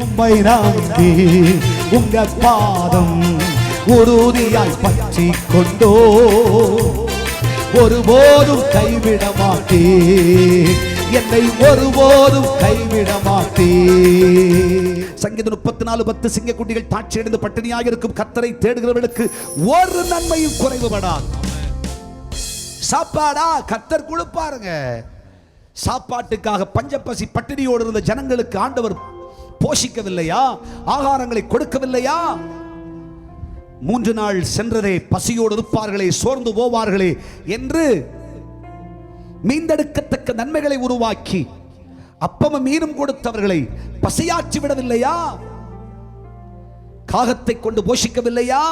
உம்மை நம்பி உங்க பாதம் உறுதியாய் பற்றி கொண்டோ ஒருபோதும் கைவிட மாட்டே, என்னை ஒருபோதும் கைவிட மாட்டே. சங்கீதம் 34:10 சிங்கக்குட்டிகள் தாட்சியடைந்து பட்டினியாக இருக்கும் கர்த்தரை தேடுகிறவர்களுக்கு ஒரு நன்மையும் குறைவுபடாது. சாப்பாடா கர்த்தர் கொடுப்பாருங்க. சாப்பாட்டுக்காக பஞ்சப்பசி பட்டினியோடு இருந்த ஜனங்களுக்கு ஆண்டவர் போஷிக்கவில்லையா? ஆகாரங்களை கொடுக்கவில்லையா? 3 நாள் சென்றதே, பசியோடு இருப்பார்களே, சோர்ந்து போவார்களே என்று மீண்டெடுக்கத்தக்க நன்மைகளை உருவாக்கி அப்பமும் மீனும் கொடுத்தவர்களை பசியாற்றி விடவில்லையா? காகத்தை கொண்டு போஷிக்கவில்லையா?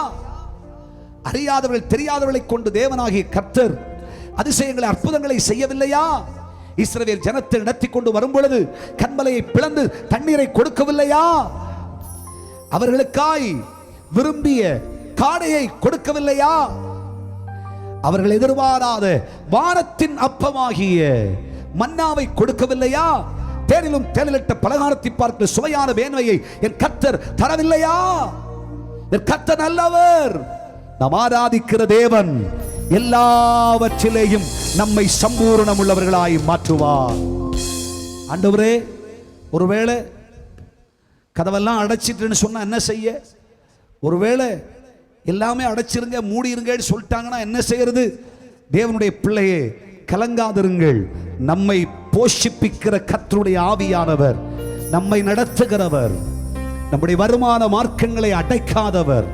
அறியாதவர்கள் தெரியாதவர்களை கொண்டு தேவனாகிய கர்த்தர் அதிசயங்களை அற்புதங்களை செய்யவில்லையா? இஸ்ரவேல் ஜனத்தை நடத்தி கொண்டு வரும் பொழுது கன்மலையை பிளந்து தண்ணீரை கொடுக்கவில்லையா? அவர்களுக்காய் விரும்பிய காடையை கொடுக்கவில்லையா? அவர்கள் எதிர்பாராத வானத்தின் அப்பமாகிய மன்னாவை கொடுக்கவில்லையா? தேனிலும் தேனிலிட்ட பலகாரத்தை பார்க்க சுவையான வேண்மையை என் கர்த்தர் தரவில்லையா? என் கர்த்தர் நல்லவர். நாம் ஆராதிக்கிற தேவன் எல்லாவற்றிலேயும் நம்மை சம்பூர்ணம் உள்ளவர்களாய் மாற்றுவார். ஆண்டவரே, ஒருவேளை கதவெல்லாம் அடைச்சிட்டுன்னு சொன்னா என்ன செய்ய? ஒருவேளை எல்லாமே அடைச்சிருங்க மூடிருங்கன்னு சொல்லிட்டாங்கன்னா என்ன செய்யறது? தேவனுடைய பிள்ளையே, கலங்காதிருங்கள். நம்மை போஷிப்பிக்கிற கர்த்தருடைய ஆவியானவர், நம்மை நடத்துகிறவர், நம்முடைய வருமான மார்க்கங்களை அடைக்காதவர்,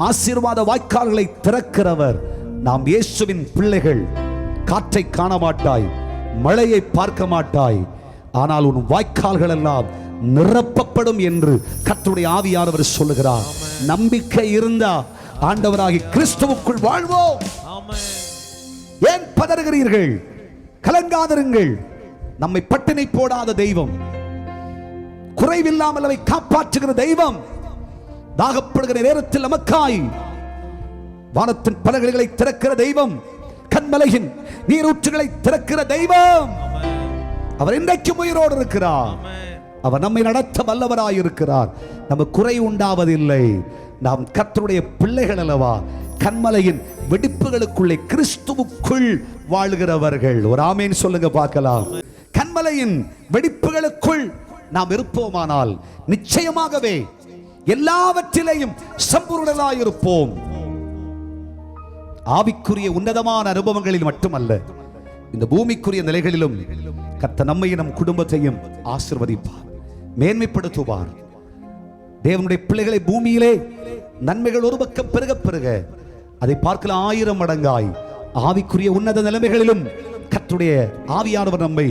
ஆசீர்வாத வாய்க்கால்களை திறக்கிறவர். நாம் இயேசுவின் பிள்ளைகள். காற்றை காண மாட்டாய், மழையை பார்க்க மாட்டாய், ஆனால் உன் வாய்க்கால்கள் எல்லாம் நிரப்பப்படும் என்று கர்த்தருடைய ஆவியானவர் சொல்லுகிறார். நம்பிக்கை இருந்தா ஆண்டவராகிய கிறிஸ்துவுக்குள் வாழ்வோம். ஏன் பதறுகிறீர்கள்? கலங்காதிருங்கள். நம்மை பட்டினி போடாத தெய்வம், குறைவில்லாமல் அவை காப்பாற்றுகிற தெய்வம், தாகப்படுகிற நேரத்தில் நமக்காய் வானத்தின் பலகைகளை திறக்கிற தெய்வம், கன்மலையின் நீரூற்றுகளை திறக்கிற தெய்வம். அவர் இன்றைக்கும் உயிரோடு இருக்கிறார். அவர் நம்மை நடத்த வல்லவராயிருக்கிறார். நமக்கு குறை உண்டாவதில்லை. நாம் கர்த்தருடைய பிள்ளைகள் அல்லவா? கன்மலையின் வெடிப்புகளுக்குள்ளே கிறிஸ்துவுக்குள் வாழ்கிறவர்கள். ஒரு ஆமேன் சொல்லுங்க பார்க்கலாம். கன்மலையின் வெடிப்புகளுக்குள் நாம் இருப்போமானால் நிச்சயமாகவே எல்லாவற்றிலேயும் சம்பூர்ணராயிருப்போம். ஆவிக்குரிய உன்னதமான அனுபவங்களில் மட்டுமல்ல, இந்த பூமிக்குரிய நிலைகளிலும் கர்த்தர் நம்மையும் நம் குடும்பத்தையும் ஆசீர்வதிப்பார், மேன்மைப்படுத்துவார். தேவனுடைய பிள்ளைகளை பூமியிலே நன்மைகள் ஒரு பக்கம் பெருக பெருக அதை பார்க்கலாம் 1000 மடங்காய் ஆவிக்குரிய உன்னத நிலைமைகளிலும் கர்த்தருடைய ஆவியானவர் நம்மை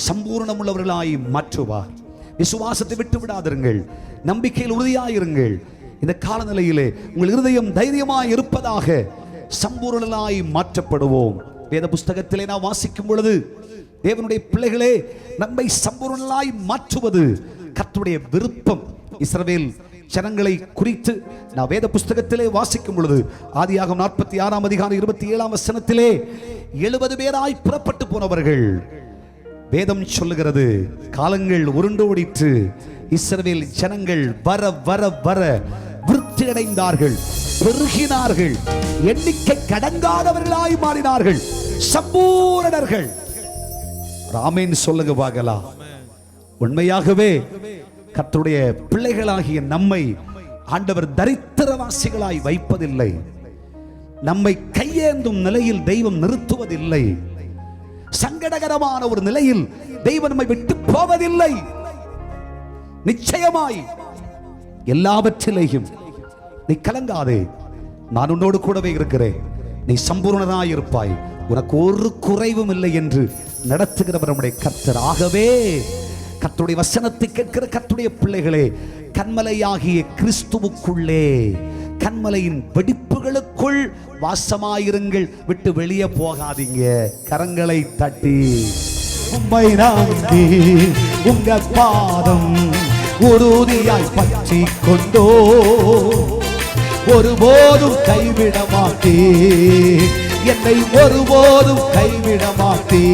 சம்பூர்ணம் உள்ளவர்களாய் மாற்றுவார். விசுவாசத்தை விட்டு விடாதிருங்கள். நம்பிக்கையில் உறுதியாயிருங்கள். இந்த காலநிலையிலே உங்கள் இருதயம் தைரியமாய் இருப்பதாக சம்பூர்ணமாய் மாற்றப்படுவோம். வேத புஸ்தகத்திலே நாம் வாசிக்கும் பொழுது தேவனுடைய பிள்ளைகளே, நம்மை சம்பூர்ணமாய் மாற்றுவது கர்த்தருடைய விருப்பம். இஸ்ரவேல் ஜனங்களை குறித்து நான் வேத புஸ்தகத்திலே வாசிக்கும் பொழுது ஆதியாகமம் 46ஆம் அதிகாரம் 27ஆம் வசனத்திலே 70 பேராய் புறப்பட்டு போனவர்கள் வேதம் சொல்லுகிறது. காலங்கள் உருண்டு ஓடிற்று. இஸ்ரவேல் ஜனங்கள் வர வர வர விருத்தி அடைந்தார்கள், பெருகினார்கள், எண்ணிக்கை கடங்காதவர்களாய் மாறினார்கள், சம்பூரணர்கள். ஆமென் சொல்லுங்க பார்க்கலாம். உண்மையாகவே கர்த்தருடைய பிள்ளைகளாகிய நம்மை ஆண்டவர் தரித்திரவாசிகளாய் வைப்பதில்லை. நம்மை கையேந்தும் நிலையில் தெய்வம் நிறுத்துவதில்லை. சங்கடகரமான ஒரு நிலையில் தெய்வம் நம்மை விட்டு போவதில்லை. நிச்சயமாய் எல்லாவற்றிலேயும் நீ கலங்காதே, நான் உன்னோடு கூடவே இருக்கிறேன், நீ சம்பூர்ணனாய் இருப்பாய், உனக்கு ஒரு குறைவும் இல்லை என்று நடத்துகிறவர் நம்முடைய கர்த்தர். ஆகவே கர்த்தருடைய வசனத்தை கேட்கிற கர்த்தருடைய பிள்ளைகளே, கன்மலையாகிய கிறிஸ்துவுக்குள்ளே, கன்மலையின் வெடிப்புகளுக்குள் வாசமாயிருங்கள், விட்டு வெளியே போகாதீங்க. கரங்களை தட்டி உம்மை நம்பி உங்க பாதம் உறுதியாய் பற்றி கொண்டோ ஒருபோதும் கைவிட மாட்டே, என்னை ஒருபோதும் கைவிட மாட்டே.